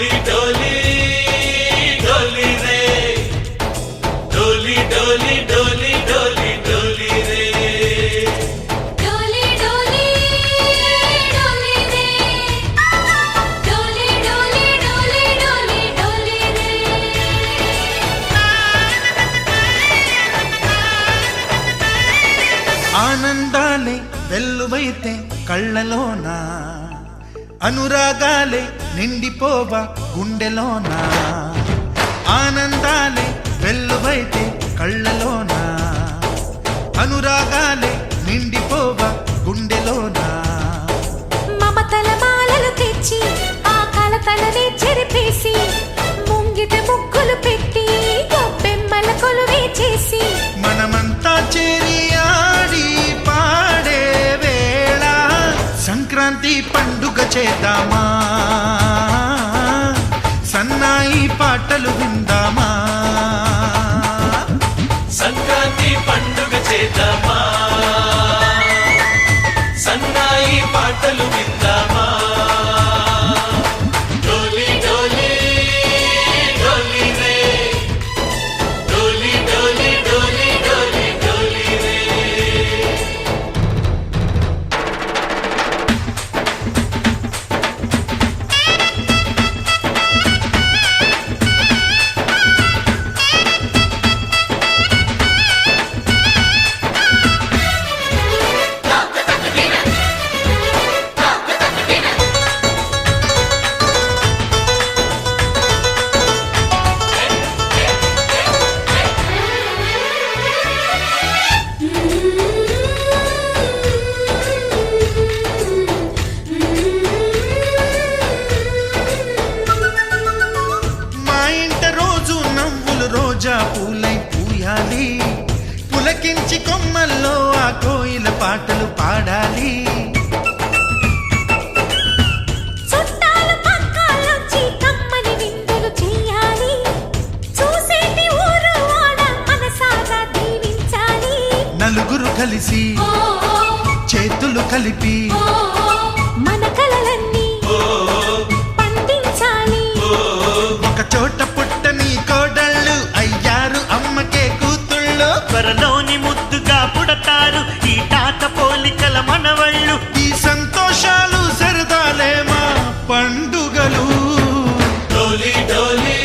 डोली डोली डोली रे डोली डोली डोली डोली डोली रे डोली डोली डोली रे डोली डोली डोली डोली डोली रे ఆనందాలే వెల్లువైతే కళ్ళలోనా అనురాగాలే నిండిపోవా గుండెలోనా ఆనందాలే వెల్లువైతే కళ్ళలోనా అనురాగాలే నిండిపోవా గుండెలోనా మమతల మాలలు తెచ్చి ఆ కలతలనే చెరిపేసి ముంగిట ముగ్గులు పెట్టి గొప్పెమ్మల కొలువే చేసి మనమంతా చేరి ఆడి పాడే వేళ సంక్రాంతి పండుగ చేద్దామా సన్నాయి పాటలు విందామా సంక్రాంతి పండుగ చేద్దామా సన్నాయి పాటలు విందామా డోలి డోలి డోలి రే డోలి డోలి డోలి డోలి డోలి రే మా ఇంట రోజు నవ్వులు రోజా పూలై పూయాలి పులకించి కొమ్మల్లో ఆ కోయిల పాటలు పాడాలి చుట్టాలు పక్కాలొచ్చి కమ్మని విందులు చెయ్యాలి చూసేటి ఊరు వాడ మనసారా దీవించాలి నలుగురు కలిసి చేతులు కలిపి మన కలలన్నీ పండించాలి ఒక చోట పుట్టని కోడళ్ళు అయ్యారు అమ్మకే కూతుళ్ళు త్వరలోని ముద్దుగా పుడతారు ఈ తాత పోలికల మనవళ్ళు ఈ సంతోషాలు సరదాలే మా పండుగలు డోలి డోలి